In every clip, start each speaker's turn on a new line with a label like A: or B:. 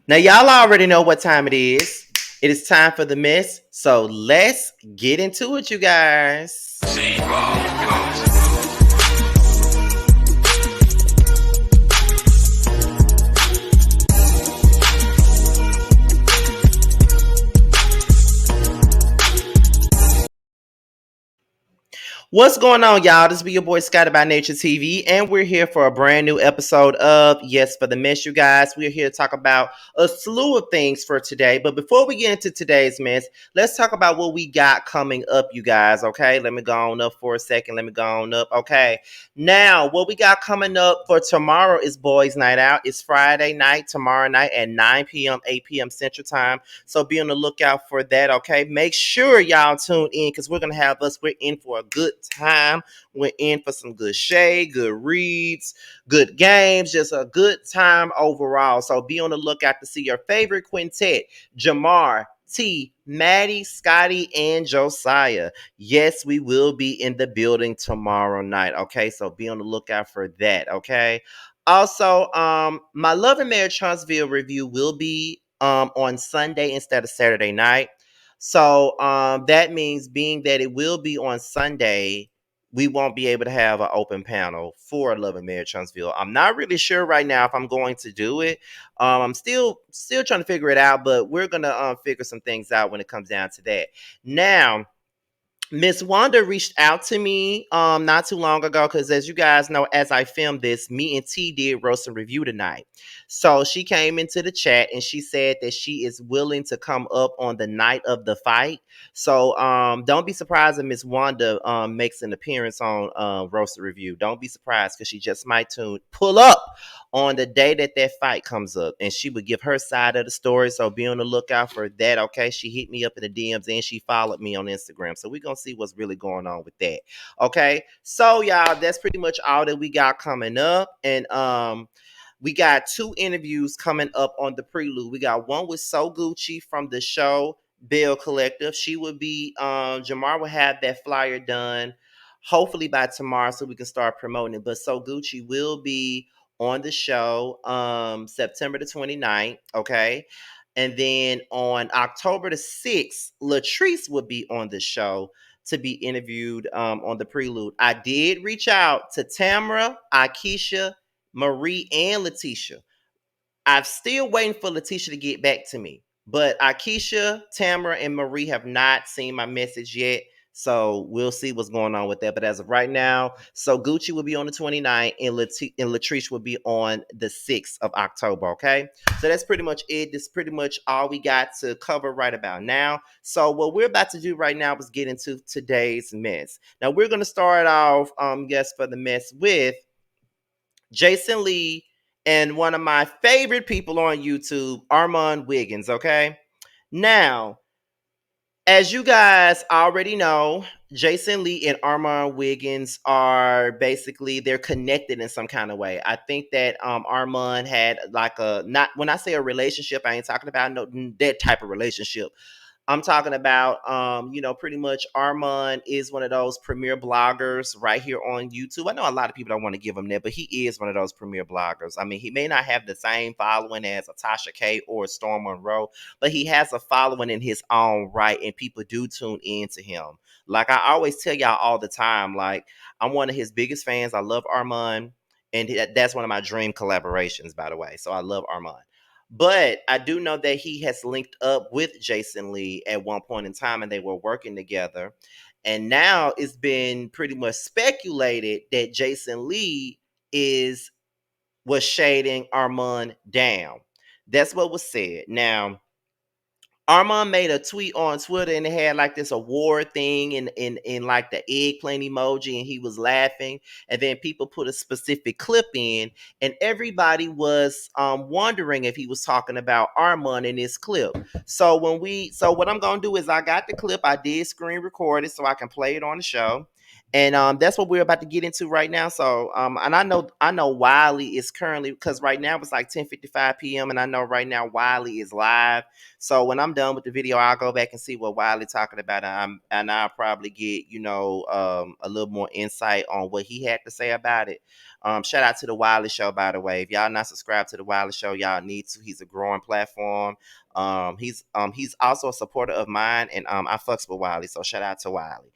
A: Now, y'all already know what time it is. It is time for the mess. So let's get into it, you guys. What's going on, y'all? This be your boy Scotty by Nature TV, and we're here for a brand new episode of Yes for the Mess, you guys. We're here to talk about a slew of things for today. But before we get into today's mess, let's talk about what we got coming up, you guys. Okay, let me go on up for a second. Let me go on up. Okay, now what we got coming up for tomorrow is Boys Night Out. It's Friday night, tomorrow night at 9 p.m., 8 p.m. Central Time. So be on the lookout for that, okay? Make sure y'all tune in because we're in for a good time. We're in for some good shade, good reads, good games, just a good time overall. So be on the lookout to see your favorite quintet, Jamar, T, Maddie, Scotty, and Josiah. Yes, we will be in the building tomorrow night, okay? So be on the lookout for that, okay? Also, my Love and Marriage Huntsville review will be on Sunday instead of Saturday night. So that means being that it will be on Sunday, we won't be able to have an open panel for Love and Marriage Huntsville. I'm not really sure right now if I'm going to do it. I'm still trying to figure it out, but we're gonna figure some things out when it comes down to that. Now, Miss Wanda reached out to me not too long ago because as you guys know, as I filmed this, me and T did roast and review tonight. So she came into the chat and she said that she is willing to come up on the night of the fight. So don't be surprised if Miss Wanda makes an appearance on roast and review. Don't be surprised because she just might pull up on the day that that fight comes up and she would give her side of the story. So be on the lookout for that. Okay. She hit me up in the DMs and she followed me on Instagram. So we're going to see what's really going on with that. Okay. So y'all, that's pretty much all that we got coming up. And, we got two interviews coming up on the Prelude. We got one with So Gucci from the show Bill Collective. She would be, Jamar will have that flyer done hopefully by tomorrow so we can start promoting it. But So Gucci will be on the show September the 29th, okay? And then on October the 6th, Latrice will be on the show to be interviewed on the Prelude. I did reach out to Tamara, Akeisha, Marie, and Letitia. I'm still waiting for Letitia to get back to me. But Akeisha, Tamara, and Marie have not seen my message yet. So we'll see what's going on with that. But as of right now, so Gucci will be on the 29th and, and Latrice will be on the 6th of October. Okay. So that's pretty much it. This is pretty much all we got to cover right about now. So what we're about to do right now is get into today's mess. Now we're going to start off, yes, for the mess with Jason Lee and one of my favorite people on YouTube, Armon Wiggins. Okay. Now, as you guys already know, Jason Lee and Armon Wiggins are basically they're connected in some kind of way. I think that Armon had like a not when I say a relationship, I ain't talking about no that type of relationship. I'm talking about, pretty much Armon is one of those premier bloggers right here on YouTube. I know a lot of people don't want to give him that, but he is one of those premier bloggers. I mean, he may not have the same following as a Tasha K or Storm Monroe, but he has a following in his own right, and people do tune in to him. Like I always tell y'all all the time, like I'm one of his biggest fans. I love Armon, and that's one of my dream collaborations, by the way. So I love Armon. But I do know that he has linked up with Jason Lee at one point in time and they were working together. And now it's been pretty much speculated that Jason Lee is was shading Armand down. That's what was said. Now, Armand made a tweet on Twitter and it had like this award thing in like the eggplant emoji and he was laughing. And then people put a specific clip in and everybody was wondering if he was talking about Armand in this clip. So what I'm gonna do is I got the clip, I did screen record it so I can play it on the show. And that's what we're about to get into right now. So and I know Wiley is currently because right now it's like 10:55 p.m. and I know right now Wiley is live. So when I'm done with the video, I'll go back and see what Wiley talking about, and I'll probably get a little more insight on what he had to say about it. Shout out to the Wiley Show, by the way. If y'all not subscribed to the Wiley Show, y'all need to. He's a growing platform. He's also a supporter of mine, and I fucks with Wiley, so shout out to Wiley.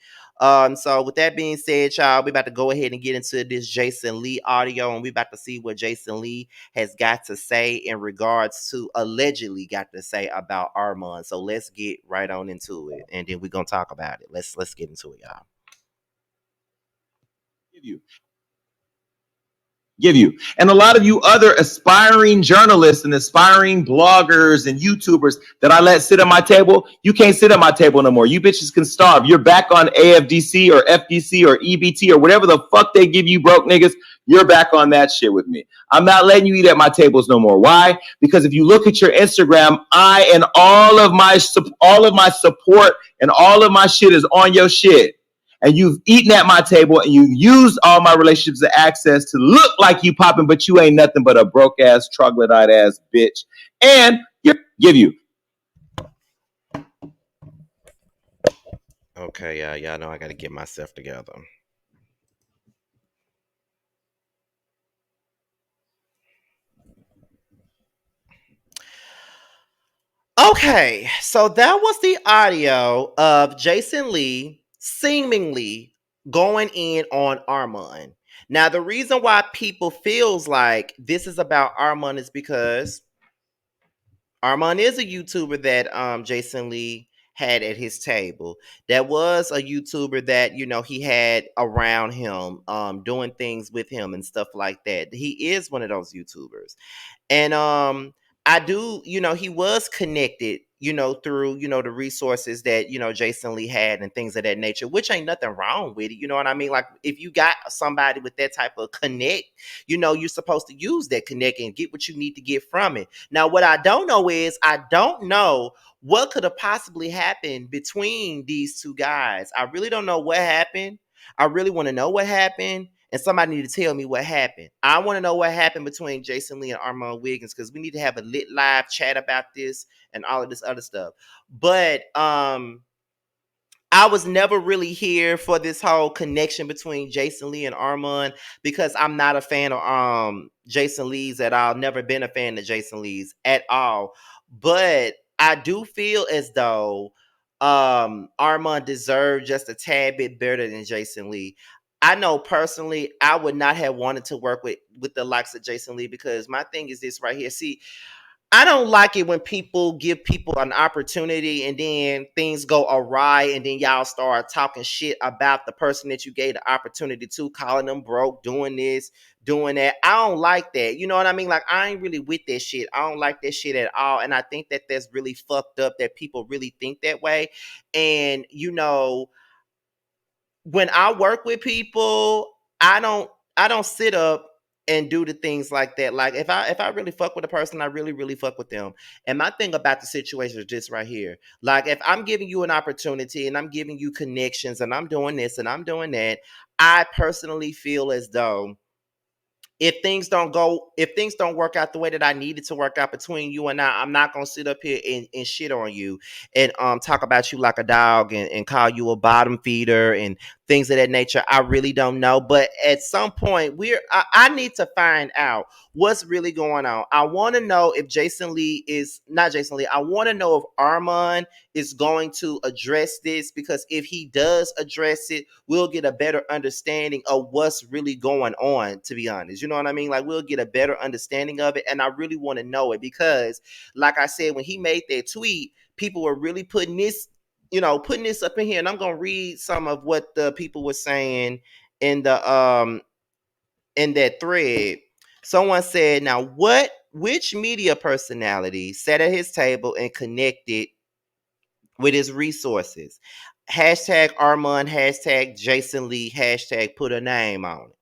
A: So with that being said, y'all, we about to go ahead and get into this Jason Lee audio, and we about to see what Jason Lee has got to say in regards to allegedly got to say about Armon. So let's get right on into it, and then we're gonna talk about it. Let's get into it, y'all.
B: Give you. And a lot of you other aspiring journalists and aspiring bloggers and YouTubers that I let sit at my table, you can't sit at my table no more. You bitches can starve. You're back on AFDC or FDC or EBT or whatever the fuck they give you, broke niggas. You're back on that shit with me. I'm not letting you eat at my tables no more. Why? Because if you look at your Instagram, I and all of my support and all of my shit is on your shit, and you've eaten at my table and you used all my relationships and access to look like you popping, but you ain't nothing but a broke ass, troglodyte ass bitch. And give you.
A: Okay, y'all know I gotta get myself together. Okay, so that was the audio of Jason Lee seemingly going in on Armon. Now, the reason why people feels like this is about Armon is because Armon is a YouTuber that Jason Lee had at his table. That was a YouTuber that he had around him, doing things with him and stuff like that. He is one of those YouTubers. And I do, he was connected, through, the resources that, Jason Lee had and things of that nature, which ain't nothing wrong with it. You know what I mean? Like if you got somebody with that type of connect, you're supposed to use that connect and get what you need to get from it. Now, what I don't know is I don't know what could have possibly happened between these two guys. I really don't know what happened. I really want to know what happened, and somebody need to tell me what happened. I want to know what happened between Jason Lee and Armon Wiggins, because we need to have a lit live chat about this and all of this other stuff. But I was never really here for this whole connection between Jason Lee and Armon, because I'm not a fan of Jason Lee's at all. Never been a fan of Jason Lee's at all. But I do feel as though Armon deserved just a tad bit better than Jason Lee. I know personally I would not have wanted to work with the likes of Jason Lee, because my thing is this right here. See, I don't like it when people give people an opportunity and then things go awry, and then y'all start talking shit about the person that you gave the opportunity to, calling them broke, doing this, doing that. I don't like that. You know what I mean? Like, I ain't really with that shit. I don't like that shit at all. And I think that that's really fucked up that people really think that way. And, when I work with people, I don't sit up and do the things like that. Like if I really fuck with a person, I really, really fuck with them. And my thing about the situation is this right here. Like if I'm giving you an opportunity and I'm giving you connections and I'm doing this and I'm doing that, I personally feel as though if things don't work out the way that I needed to work out between you and I'm not gonna sit up here and shit on you and talk about you like a dog and call you a bottom feeder and things of that nature. I really don't know. But at some point I need to find out what's really going on. I want to know if Jason Lee is not Jason Lee. I want to know if Armon is going to address this, because if he does address it, we'll get a better understanding of what's really going on, to be honest. You know what I mean? Like we'll get a better understanding of it. And I really want to know it, because like I said, when he made that tweet, people were really putting this up in here. And I'm going to read some of what the people were saying in the in that thread. Someone said, now which media personality sat at his table and connected with his resources? Hashtag Armon, hashtag Jason Lee, hashtag put a name on it.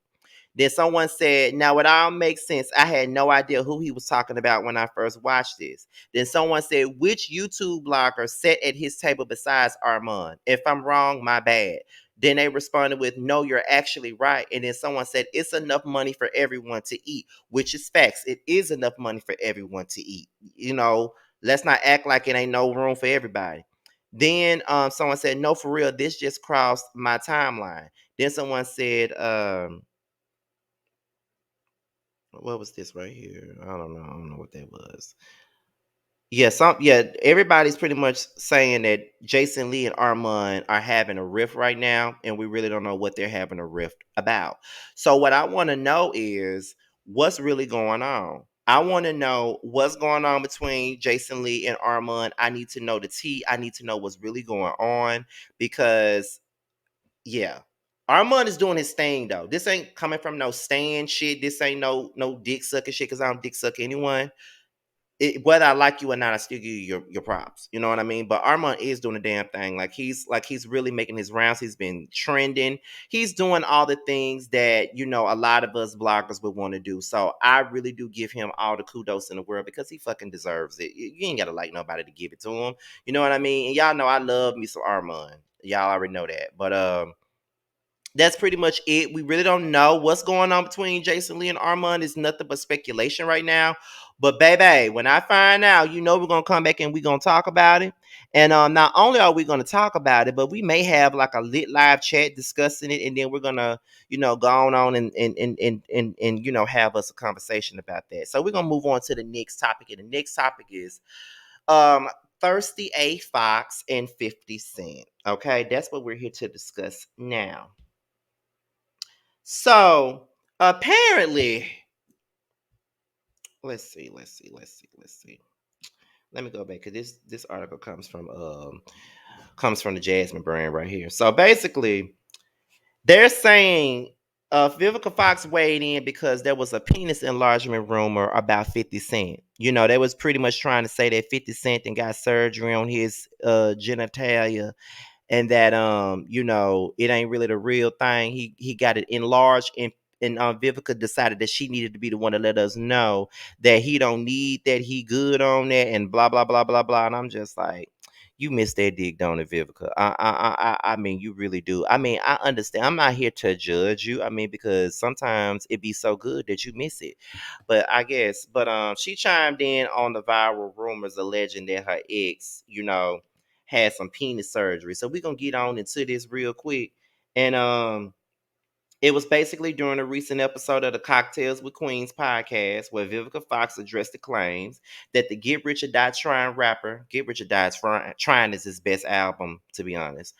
A: Then someone said, now it all makes sense. I had no idea who he was talking about when I first watched this. Then someone said, which YouTube blogger sat at his table besides Armon? If I'm wrong, my bad. Then they responded with, no, you're actually right. And then someone said, it's enough money for everyone to eat, which is facts. It is enough money for everyone to eat. Let's not act like it ain't no room for everybody. Then someone said, no, for real, this just crossed my timeline. Then someone said, What was this right here? I don't know. I don't know what that was. Yeah, everybody's pretty much saying that Jason Lee and Armon are having a rift right now, and we really don't know what they're having a rift about. So what I want to know is what's really going on. I want to know what's going on between Jason Lee and Armon. I need to know the tea. I need to know what's really going on because yeah. Armand is doing his thing though. This ain't coming from no stand shit. This ain't no dick sucking shit because I don't dick suck anyone. Whether I like you or not, I still give you your props. You know what I mean? But Armand is doing a damn thing. He's really making his rounds. He's been trending. He's doing all the things that a lot of us bloggers would want to do. So I really do give him all the kudos in the world because he fucking deserves it. You ain't gotta like nobody to give it to him. You know what I mean? And y'all know I love me some Armand. Y'all already know that. But that's pretty much it. We really don't know what's going on between Jason Lee and Armand. It's nothing but speculation right now. But baby, when I find out, we're gonna come back and we're gonna talk about it. And not only are we gonna talk about it, but we may have like a lit live chat discussing it, and then we're gonna, go on and have us a conversation about that. So we're gonna move on to the next topic, and the next topic is um Thirsty A Fox and 50 Cent. Okay, that's what we're here to discuss now. So apparently, let's see. Let me go back because this article comes from the Jasmine brand right here. So basically, they're saying Vivica Fox weighed in because there was a penis enlargement rumor about 50 Cent. They was pretty much trying to say that 50 Cent and got surgery on his genitalia and that it ain't really the real thing. He got it enlarged and Vivica decided that she needed to be the one to let us know that he don't need that, he good on that, and blah blah blah blah blah. And I'm just like, you missed that dick, don't it, Vivica? I mean, you really do. I mean, I understand. I'm not here to judge you. I mean, because sometimes it be so good that you miss it. But I guess, she chimed in on the viral rumors alleging that her ex, had some penis surgery. So we're gonna get on into this real quick. And it was basically during a recent episode of the Cocktails with Queens podcast where Vivica Fox addressed the claims that the Get Rich or Die Trying rapper, Get Rich or Die Trying is his best album, to be honest.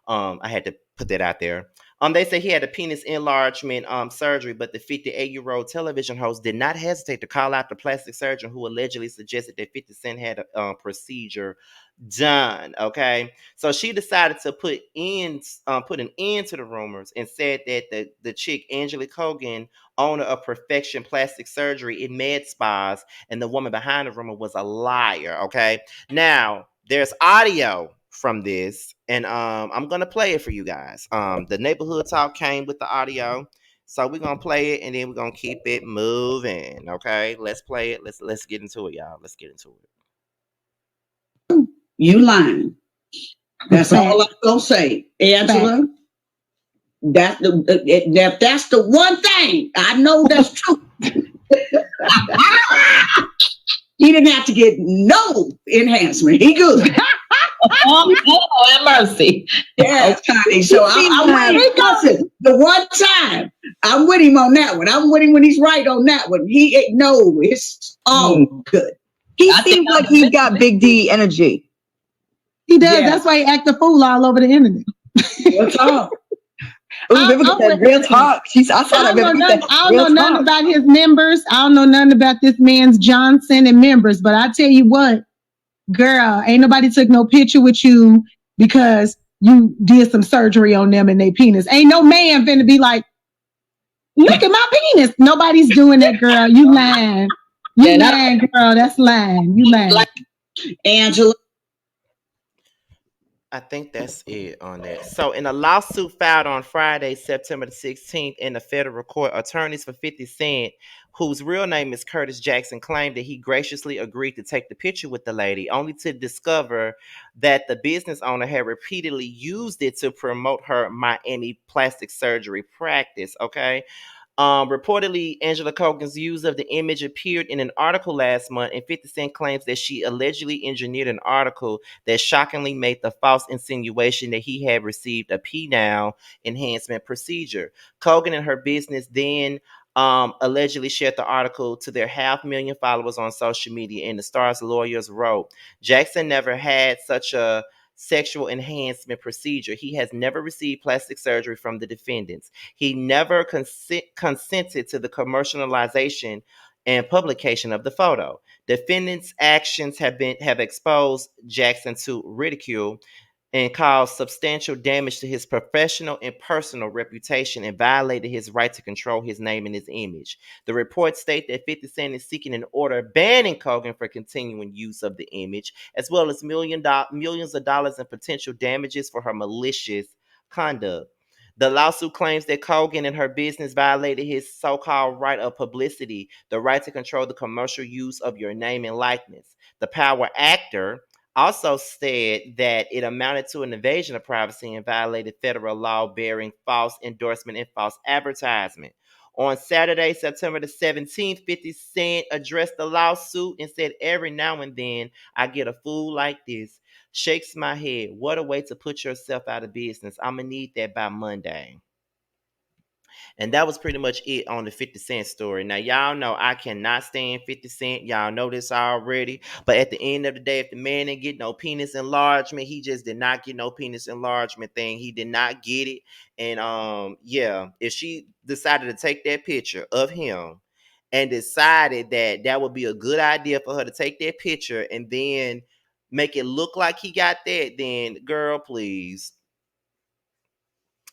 A: I had to put that out there. They say he had a penis enlargement surgery, but the 58-year-old television host did not hesitate to call out the plastic surgeon who allegedly suggested that 50 Cent had a procedure done. Okay, so she decided to put an end to the rumors and said that the chick Angelique Hogan, owner of Perfection Plastic Surgery in Med Spas, and the woman behind the rumor was a liar. Okay, now there's audio from this, and I'm gonna play it for you guys. The neighborhood talk came with the audio. So we're gonna play it and then we're gonna keep it moving. Okay, let's play it. Let's get into it, y'all. Let's get into it.
C: You lying. That's all I'm gonna say, Angela. That's the one thing I know that's true. He didn't have to get no enhancement. He good.
D: Oh, have mercy.
C: Yeah, okay. So I'm listen, the one time I'm with him on that one. I'm with him when he's right on that one. He no, it's all good.
E: He seems like he's got Big D energy.
F: He does. Yeah. That's why he act a fool all over the internet.
C: What's up?
E: Real talk. I don't
F: know nothing about his members. I don't know nothing about this man's Johnson and members. But I tell you what, girl, ain't nobody took no picture with you because you did some surgery on them and their penis. Ain't no man finna be like, look at my penis. Nobody's doing that, girl. You lying. You lying, girl. That's lying. You lying.
C: Angela.
A: I think that's it on that. So, in a lawsuit filed on Friday, September the 16th, in the federal court, attorneys for 50 Cent, whose real name is Curtis Jackson, claimed that he graciously agreed to take the picture with the lady, only to discover that the business owner had repeatedly used it to promote her Miami plastic surgery practice. Okay. Reportedly, Angela Hogan's use of the image appeared in an article last month, and 50 Cent claims that she allegedly engineered an article that shockingly made the false insinuation that he had received a penile enhancement procedure. Hogan and her business then allegedly shared the article to their 500,000 followers on social media, and the star's lawyers wrote, Jackson never had such a sexual enhancement procedure. He has never received plastic surgery from the defendants. He never consented to the commercialization and publication of the photo. Defendants' actions have exposed Jackson to ridicule and caused substantial damage to his professional and personal reputation and violated his right to control his name and his image. The reports state that 50 Cent is seeking an order banning Kogan for continuing use of the image, as well as millions of dollars in potential damages for her malicious conduct. The lawsuit claims that Kogan and her business violated his so-called right of publicity, the right to control the commercial use of your name and likeness. The Power actor also said that it amounted to an invasion of privacy and violated federal law bearing false endorsement and false advertisement. On Saturday, September the 17th, 50 Cent addressed the lawsuit and said, every now and then I get a fool like this. Shakes my head. What a way to put yourself out of business. I'm going to need that by Monday. And that was pretty much it on the 50 Cent story. Now, y'all know I cannot stand 50 Cent. Y'all know this already. But at the end of the day, if the man didn't get no penis enlargement, he just did not get no penis enlargement thing. He did not get it. And yeah, if she decided to take that picture of him and decided that that would be a good idea for her to take that picture and then make it look like he got that, then girl, please.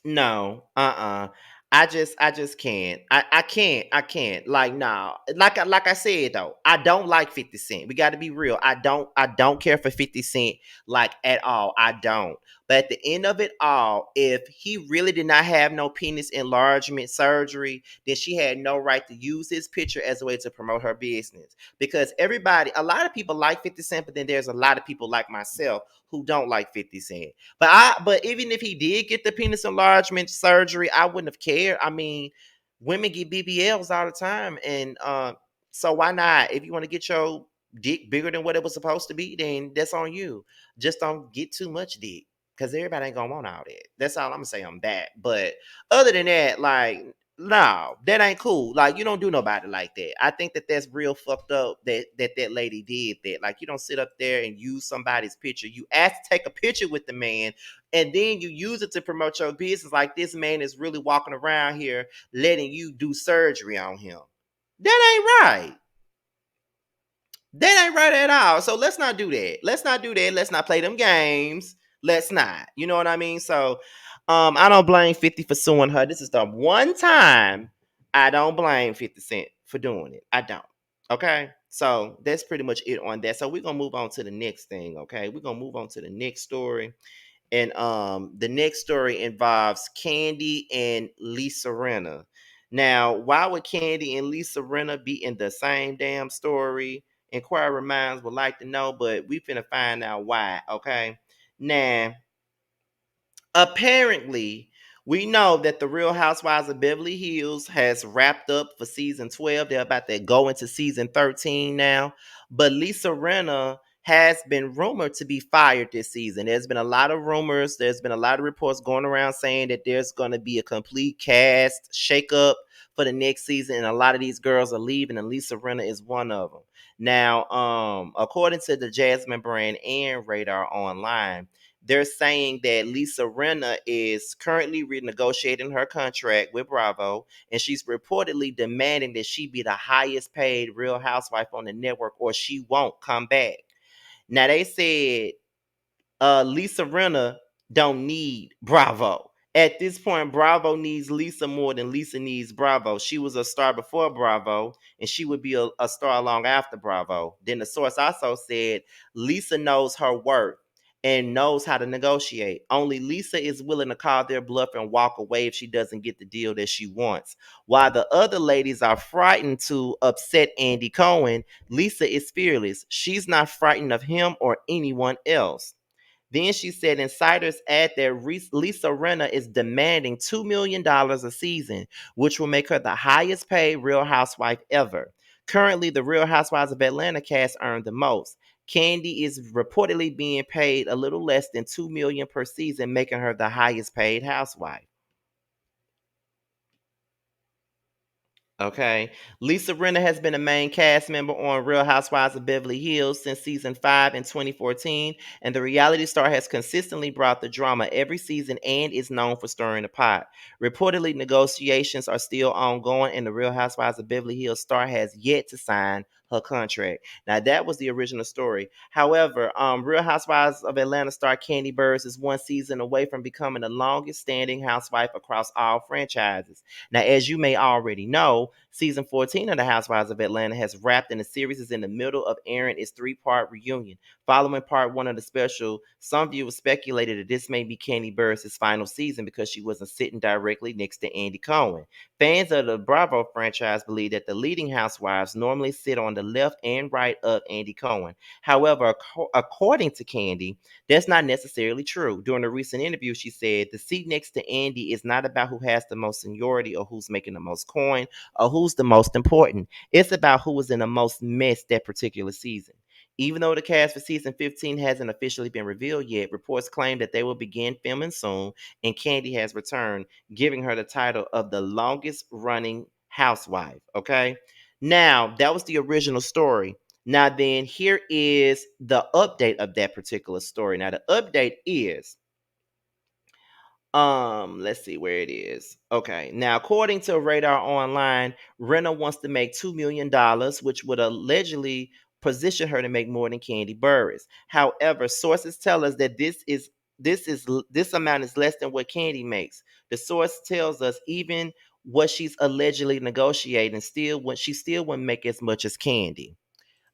A: No, I just can't. I can't. Like, no. Like I said though, I don't like 50 Cent. We gotta be real. I don't care for 50 Cent like at all. I don't. But at the end of it all, if he really did not have no penis enlargement surgery, then she had no right to use his picture as a way to promote her business. Because a lot of people like 50 Cent, but then there's a lot of people like myself who don't like 50 Cent. But even if he did get the penis enlargement surgery, I wouldn't have cared. I mean, women get BBLs all the time, and so why not? If you want to get your dick bigger than what it was supposed to be, then that's on you. Just don't get too much dick, because everybody ain't gonna want all that. That's all I'm gonna say on that. But other than that, like, no, that ain't cool. Like, you don't do nobody like that. I think that that's real fucked up that lady did that. Like, you don't sit up there and use somebody's picture. You ask to take a picture with the man, and then you use it to promote your business. Like, this man is really walking around here letting you do surgery on him. That ain't right. That ain't right at all. So let's not do that. Let's not do that. Let's not play them games. Let's not. You know what I mean? So I don't blame 50 for suing her. This is the one time I don't blame 50 Cent for doing it. I don't. Okay. So that's pretty much it on that. So we're gonna move on to the next thing. Okay. We're gonna move on to the next story. And the next story involves Kandi and Lisa Rinna. Now, why would Kandi and Lisa Rinna be in the same damn story? Inquiry minds would like to know, but we finna find out why. Okay. Now, apparently, we know that the Real Housewives of Beverly Hills has wrapped up for season 12. They're about to go into season 13 now. But Lisa Rinna has been rumored to be fired this season. There's been a lot of rumors. There's been a lot of reports going around saying that there's going to be a complete cast shakeup for the next season, and a lot of these girls are leaving, and Lisa Rinna is one of them. Now, according to the Jasmine brand and Radar Online, they're saying that Lisa Rinna is currently renegotiating her contract with Bravo, and she's reportedly demanding that she be the highest paid Real Housewife on the network, or she won't come back. Now, they said Lisa Rinna don't need Bravo. At this point, Bravo needs Lisa more than Lisa needs Bravo. She was a star before Bravo, and she would be a star long after Bravo. Then the source also said Lisa knows her worth and knows how to negotiate. Only Lisa is willing to call their bluff and walk away if she doesn't get the deal that she wants. While the other ladies are frightened to upset Andy Cohen, Lisa is fearless. She's not frightened of him or anyone else. Then she said insiders add that Lisa Rinna is demanding $2 million a season, which will make her the highest paid Real Housewife ever. Currently, the Real Housewives of Atlanta cast earned the most. Kandi is reportedly being paid a little less than $2 million per season, making her the highest paid housewife. Okay. Lisa Rinna has been a main cast member on Real Housewives of Beverly Hills since season 5 in 2014, and the reality star has consistently brought the drama every season and is known for stirring the pot. Reportedly, negotiations are still ongoing, and the Real Housewives of Beverly Hills star has yet to sign her contract. Now, that was the original story. However, Real Housewives of Atlanta star Kandi Burruss is one season away from becoming the longest standing housewife across all franchises. Now, as you may already know, season 14 of The Housewives of Atlanta has wrapped and the series is in the middle of airing its three-part reunion. Following part one of the special, some viewers speculated that this may be Kandi Burruss' final season because she wasn't sitting directly next to Andy Cohen. Fans of the Bravo franchise believe that the leading housewives normally sit on the left and right of Andy Cohen. However, according to Kandi, that's not necessarily true. During a recent interview, she said, the seat next to Andy is not about who has the most seniority or who's making the most coin or who's the most important. It's about who was in the most mess that particular season. Even though the cast for season 15 hasn't officially been revealed yet, reports claim that they will begin filming soon, and Kandi has returned, giving her the title of the longest running housewife. Okay. Now, that was the original story. Now, then, here is the update of that particular story. Now, the update is let's see where it is. Okay. Now, according to Radar Online, Rinna wants to make $2 million, which would allegedly position her to make more than Kandi Burruss. However, sources tell us that this amount is less than what Kandi makes. The source tells us even what she's allegedly negotiating she still wouldn't make as much as Kandi.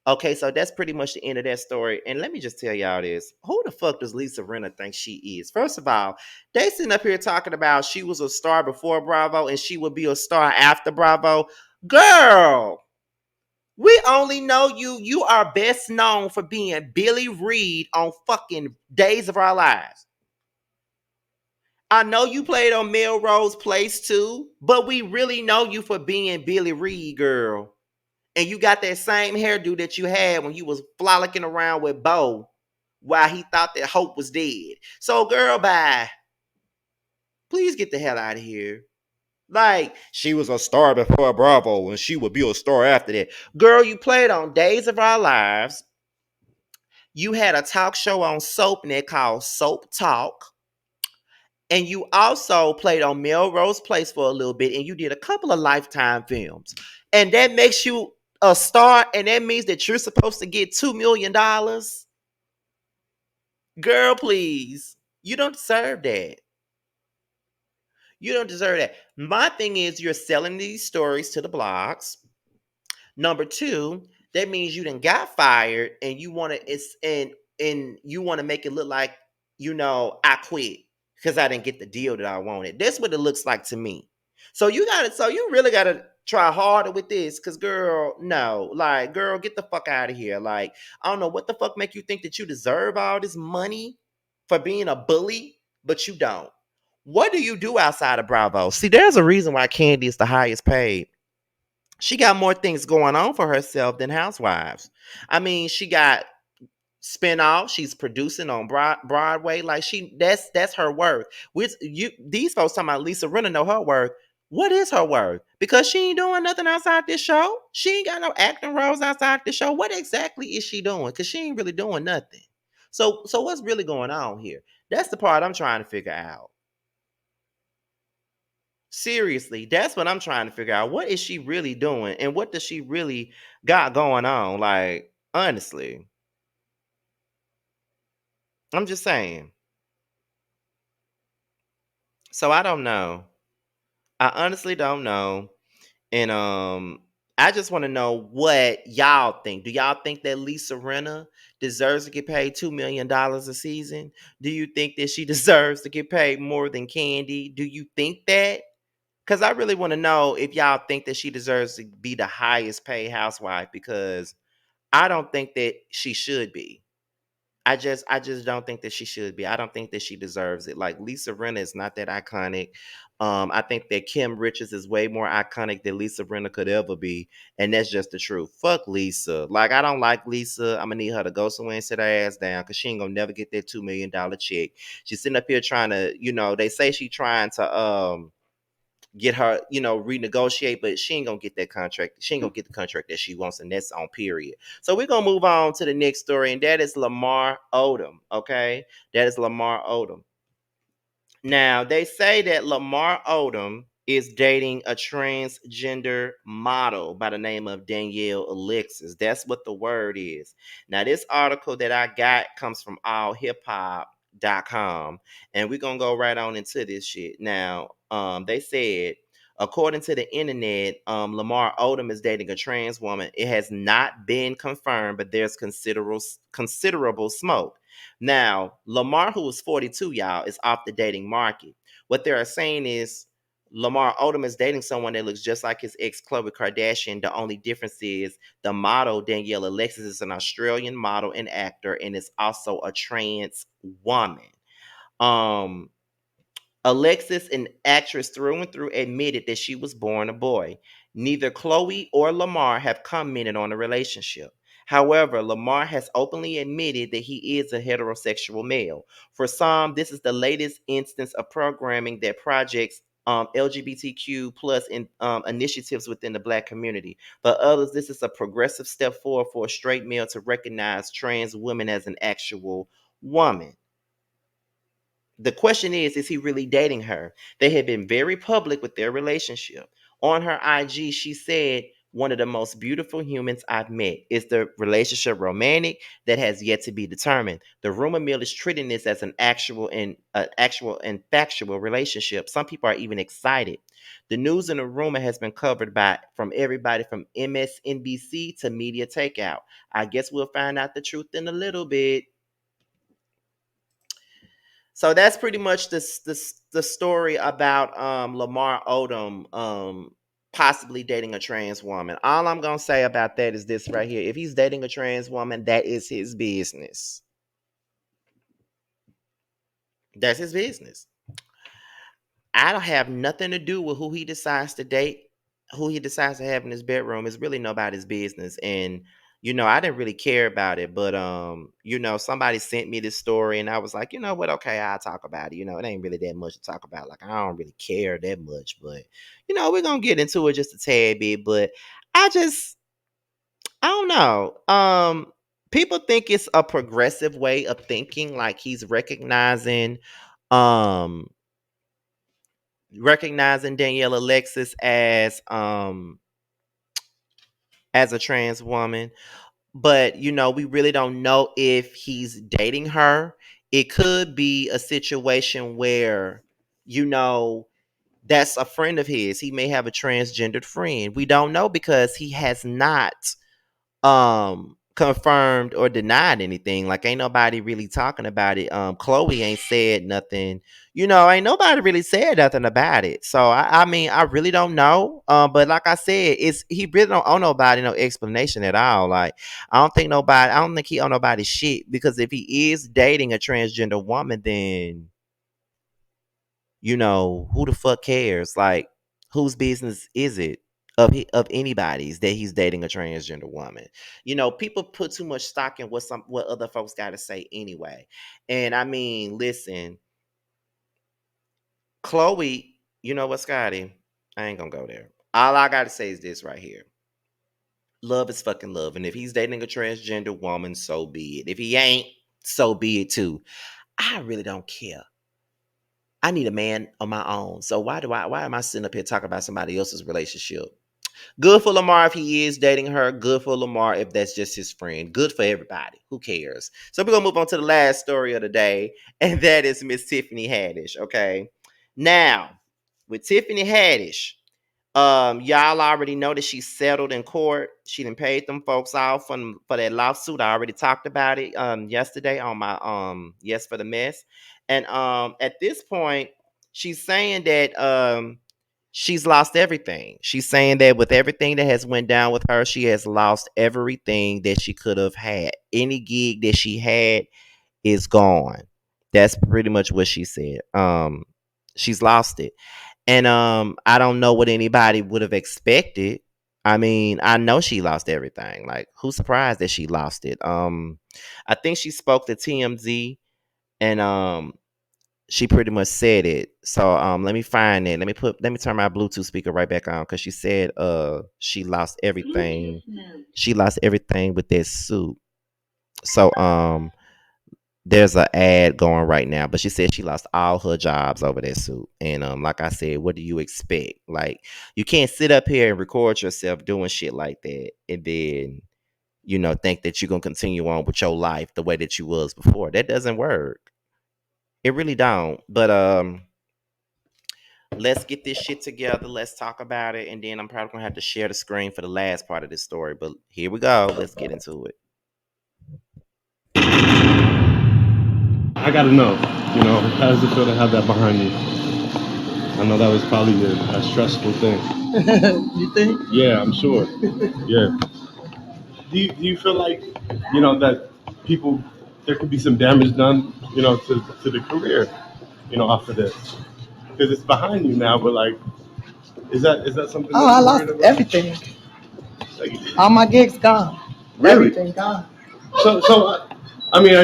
A: Okay, so that's pretty much the end of that story. And let me just tell y'all this. Who the fuck does Lisa Rinna think she is? First of all, they sitting up here talking about she was a star before Bravo and she would be a star after Bravo. Girl, we only know you. You are best known for being Billy Reed on fucking Days of Our Lives. I know you played on Melrose Place too, but we really know you for being Billy Reed, girl. And you got that same hairdo that you had when you was frolicking around with Bo while he thought that Hope was dead. So, girl, bye. Please get the hell out of here. Like, she was a star before Bravo and she would be a star after that. Girl, you played on Days of Our Lives. You had a talk show on SoapNet called Soap Talk. And you also played on Melrose Place for a little bit, and you did a couple of Lifetime films. And that makes you a star, and that means that you're supposed to get $2 million. Girl, please. You don't deserve that. You don't deserve that. My thing is, you're selling these stories to the blogs. Number two, that means you done got fired, and you want to and you want to make it look like, I quit because I didn't get the deal that I wanted. That's what it looks like to me. So you really gotta try harder with this, cause girl, no, like, girl, get the fuck out of here. Like, I don't know what the fuck make you think that you deserve all this money for being a bully, but you don't. What do you do outside of Bravo? See, there's a reason why Kandi is the highest paid. She got more things going on for herself than Housewives. I mean, she got spinoff. She's producing on Broadway. Like, that's her worth. These folks talking about Lisa Rinna know her worth. What is her worth? Because she ain't doing nothing outside this show. She ain't got no acting roles outside this show. What exactly is she doing? Because she ain't really doing nothing. So what's really going on here? That's the part I'm trying to figure out. Seriously, that's what I'm trying to figure out. What is she really doing? And what does she really got going on? Like, honestly. I'm just saying. So I don't know. I honestly don't know. And I just want to know what y'all think. Do y'all think that Lisa Rinna deserves to get paid $2 million a season? Do you think that she deserves to get paid more than Kandi? Do you think that? Because I really want to know if y'all think that she deserves to be the highest paid housewife, because I don't think that she should be. I just don't think that she should be. I don't think that she deserves it. Like, Lisa Rinna is not that iconic. I think that Kim Richards is way more iconic than Lisa Rinna could ever be, and that's just the truth. Fuck Lisa. Like, I don't like Lisa. I'm gonna need her to go somewhere and sit her ass down, because she ain't gonna never get that $2 million check. She's sitting up here trying to, they say she trying to get her, renegotiate, but she ain't gonna get that contract. She ain't gonna get the contract that she wants, and that's on period. So we're gonna move on to the next story, and that is Lamar Odom. Okay, that is Lamar Odom. Now, they say that Lamar Odom is dating a transgender model by the name of Danielle Alexis. That's what the word is. Now, this article that I got comes from allhiphop.com, and we're going to go right on into this shit. Now, they said, according to the internet, Lamar Odom is dating a trans woman. It has not been confirmed, but there's considerable smoke. Now, Lamar, who is 42, y'all, is off the dating market. What they are saying is Lamar Odom is dating someone that looks just like his ex, Khloe Kardashian. The only difference is the model, Danielle Alexis, is an Australian model and actor and is also a trans woman. Alexis, an actress through and through, admitted that she was born a boy. Neither Khloe or Lamar have commented on the relationship. However, Lamar has openly admitted that he is a heterosexual male. For some, this is the latest instance of programming that projects LGBTQ plus initiatives within the Black community. For others, this is a progressive step forward for a straight male to recognize trans women as an actual woman. The question is he really dating her? They have been very public with their relationship. On her IG, she said, "One of the most beautiful humans I've met. Is the relationship romantic? That has yet to be determined. The rumor mill is treating this as an actual and factual relationship. Some people are even excited. The news and the rumor has been covered by from everybody from MSNBC to Media Takeout. I guess we'll find out the truth in a little bit." So that's pretty much the story about Lamar Odom possibly dating a trans woman. All I'm gonna say about that is this right here: if he's dating a trans woman, that is his business. That's his business. I don't have nothing to do with who he decides to date, who he decides to have in his bedroom. It's really nobody's business. And I didn't really care about it, but somebody sent me this story and I was like, you know what, okay, I'll talk about it. It ain't really that much to talk about. Like, I don't really care that much, but we're gonna get into it just a tad bit. But I don't know. People think it's a progressive way of thinking, like he's um recognizing Danielle Alexis as a trans woman, but we really don't know if he's dating her. It could be a situation where that's a friend of his. He may have a transgendered friend. We don't know because he has not confirmed or denied anything. Like, ain't nobody really talking about it. Khloe ain't said nothing. Ain't nobody really said nothing about it. So I mean, I really don't know. But like I said, he really don't owe nobody no explanation at all. Like, I don't think he owe nobody shit, because if he is dating a transgender woman, then who the fuck cares? Like, whose business is it of anybody's that he's dating a transgender woman? People put too much stock in what other folks got to say anyway. And I mean, listen, Khloe, you know what, Scotty? I ain't gonna go there. All I gotta say is this right here: love is fucking love, and if he's dating a transgender woman, so be it. If he ain't, so be it too. I really don't care. I need a man of my own. So why am I sitting up here talking about somebody else's relationship? Good for Lamar if he is dating her. Good for Lamar if that's just his friend. Good for everybody. Who cares? So we're gonna move on to the last story of the day, and that is Miss Tiffany Haddish. Okay. Now, with Tiffany Haddish, y'all already know that she settled in court. She done paid them folks off for that lawsuit. I already talked about it yesterday on my Yes for the Mess. And at this point, she's saying that she's lost everything. She's saying that with everything that has went down with her, she has lost everything that she could have had. Any gig that she had is gone. That's pretty much what she said. She's lost it. And I don't know what anybody would have expected. I mean, I know she lost everything. Like, who's surprised that she lost it? I think she spoke to TMZ, and she pretty much said it. So let me find it. Let me turn my Bluetooth speaker right back on because she said she lost everything. She lost everything with that suit. So there's an ad going right now, but she said she lost all her jobs over that suit. And like I said, what do you expect? Like, you can't sit up here and record yourself doing shit like that and then, think that you're gonna continue on with your life the way that you was before. That doesn't work. It really don't. But let's get this shit together. Let's talk about it, and then I'm probably gonna have to share the screen for the last part of this story. But here we go. Let's get into it.
G: I gotta know, how does it feel to have that behind you? I know that was probably a stressful thing.
H: You think?
G: Yeah, I'm sure. Yeah. Do you feel like, that people, there could be some damage done, to the career, off of this? Because it's behind you now, but like, is that something
H: Oh,
G: that
H: I
G: you're
H: lost
G: worried about?
H: everything.
G: Like,
H: All my gigs gone.
G: really?
H: Everything gone.
G: So, I mean,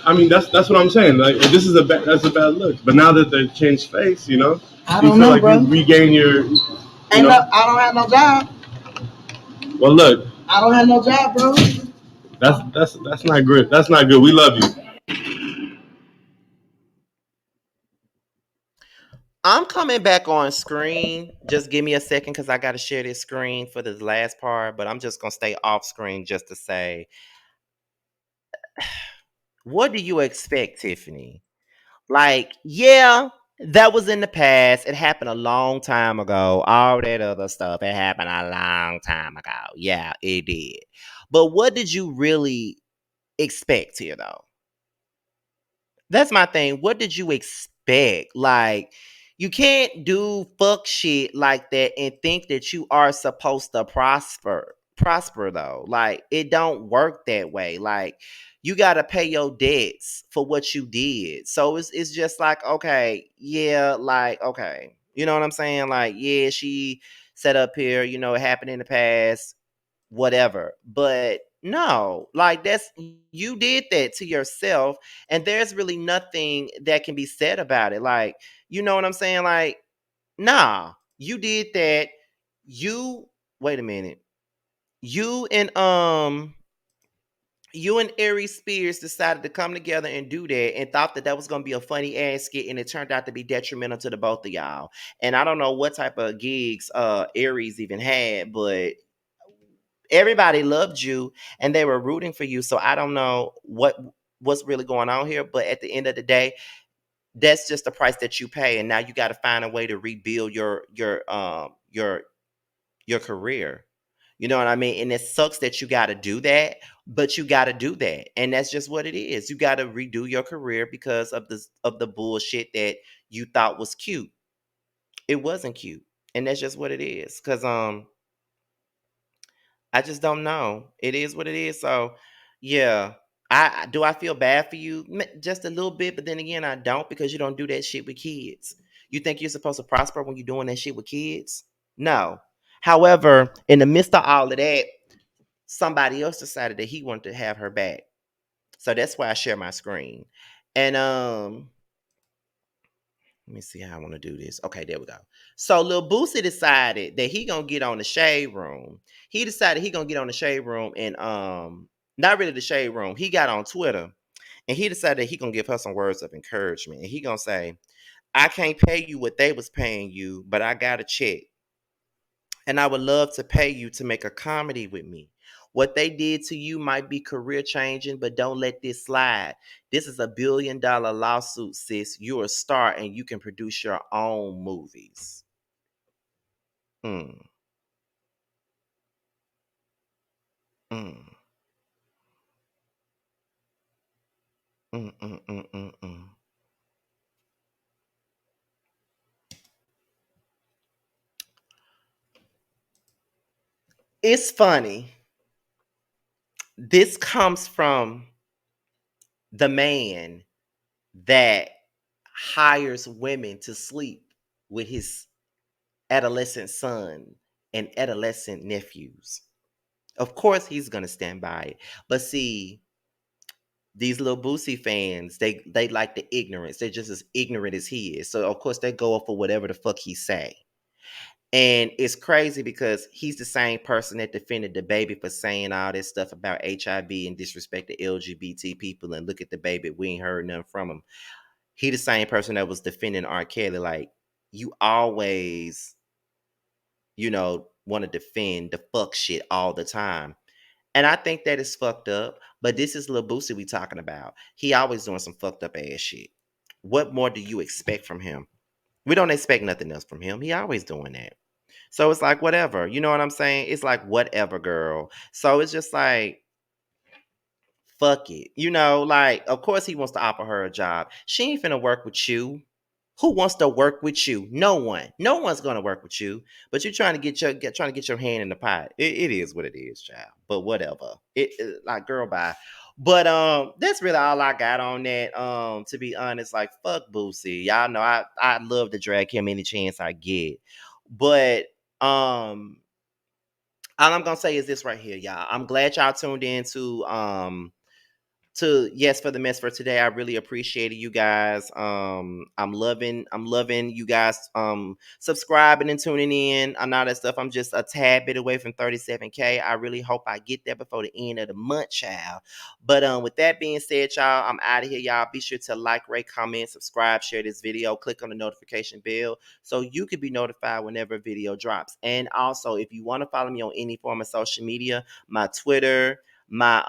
G: I mean, that's what I'm saying. Like, this is that's a bad look. But now that they've changed face,
H: I
G: do you
H: don't
G: feel
H: know,
G: like
H: bro.
G: you regain your,
H: I don't have no job.
G: well, look,
H: I don't have no job, bro.
G: that's not good. That's not good. We love you.
A: I'm coming back on screen. Just give me a second because I got to share this screen for this last part. But I'm just gonna stay off screen just to say, what do you expect, Tiffany? Like, yeah, that was in the past. It happened a long time ago. All that other stuff, it happened a long time ago. Yeah, it did. But what did you really expect here, though? That's my thing. What did you expect? Like, you can't do fuck shit like that and think that you are supposed to prosper though. Like, it don't work that way. Like, you got to pay your debts for what you did. So it's just like, okay, yeah, like, okay. You know what I'm saying? Like, yeah, she set up here, it happened in the past, whatever. But no, like, that's, you did that to yourself, and there's really nothing that can be said about it. Like, you know what I'm saying? Like, nah, you did that. You Wait a minute. You and you and Aries Spears decided to come together and do that and thought that that was going to be a funny ass skit, and it turned out to be detrimental to the both of y'all. And I don't know what type of gigs Aries even had, but everybody loved you and they were rooting for you. So I don't know what's really going on here, but at the end of the day, that's just the price that you pay, and now you got to find a way to rebuild your career. You know what I mean? And it sucks that you got to do that, but you got to do that, and that's just what it is. You got to redo your career because of the bullshit that you thought was cute. It wasn't cute, and that's just what it is. Cause I just don't know. It is what it is. So, yeah. I feel bad for you just a little bit, but then again, I don't, because you don't do that shit with kids. You think you're supposed to prosper when you're doing that shit with kids? No. However, in the midst of all of that, somebody else decided that he wanted to have her back. So that's why I share my screen. And let me see how I want to do this. Okay, there we go. So Lil Boosie decided that he gonna get on the shade room. He decided he gonna get on the shade room and not really the shade room. He got on Twitter and he decided that he gonna give her some words of encouragement. And he gonna say, I can't pay you what they was paying you, but I got a check. And I would love to pay you to make a comedy with me. What they did to you might be career changing, but don't let this slide. This is $1 billion lawsuit, sis. You're a star and you can produce your own movies. Mm, mm, mm, mm, mm, mm, mm. It's funny. This comes from the man that hires women to sleep with his adolescent son and adolescent nephews. Of course, he's going to stand by it. But see, these little Boosie fans, they like the ignorance. They're just as ignorant as he is. So of course they go up for whatever the fuck he say. And it's crazy because he's the same person that defended the baby for saying all this stuff about HIV and disrespect the LGBT people. And look at the baby, we ain't heard nothing from him. He the same person that was defending R. Kelly. Like, you always, want to defend the fuck shit all the time. And I think that is fucked up. But this is Lil Boosie we talking about. He always doing some fucked up ass shit. What more do you expect from him? We don't expect nothing else from him. He always doing that. So it's like, whatever. You know what I'm saying? It's like, whatever, girl. So it's just like, fuck it. Like, of course he wants to offer her a job. She ain't finna work with you. Who wants to work with you? No one. No one's gonna work with you. But you're trying to get your hand in the pot. It is what it is, child. But whatever. Like, girl, bye. But that's really all I got on that. To be honest, like, fuck Boosie. Y'all know I love to drag him any chance I get. But all I'm gonna say is this right here, y'all. I'm glad y'all tuned in to Yes for the Mess for today. I really appreciated you guys. I'm loving you guys subscribing and tuning in and all that stuff. I'm just a tad bit away from 37K. I really hope I get there before the end of the month, child. But with that being said, y'all, I'm out of here, y'all. Be sure to like, rate, comment, subscribe, share this video, click on the notification bell so you can be notified whenever a video drops. And also, if you want to follow me on any form of social media, my Twitter, my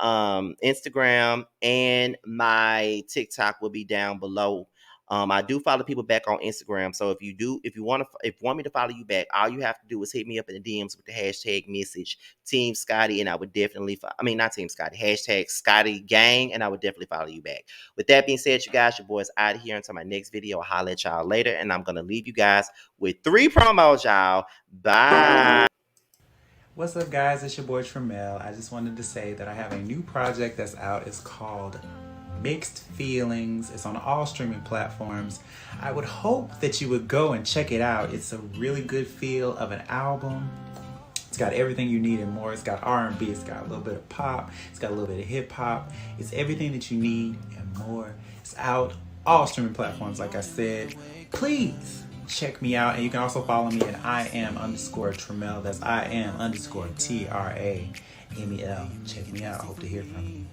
A: Instagram, and my TikTok will be down below. I do follow people back on Instagram, so if you want me to follow you back, all you have to do is hit me up in the DMs with the hashtag message Team Scotty, and I would definitely not Team Scotty, hashtag Scotty Gang, and I would definitely follow you back. With that being said, you guys, your boy's out of here until my next video. I'll holler at y'all later, and I'm gonna leave you guys with 3 promos, y'all. Bye.
I: What's up, guys? It's your boy Tremel. I just wanted to say that I have a new project that's out. It's called Mixed Feelings. It's on all streaming platforms. I would hope that you would go and check it out. It's a really good feel of an album. It's got everything you need and more. It's got R&B. It's got a little bit of pop. It's got a little bit of hip hop. It's everything that you need and more. It's out all streaming platforms, like I said. Please check me out, and you can also follow me at IAM_Tremel. That's IAM_TRAMEL. Check me out. I hope to hear from you.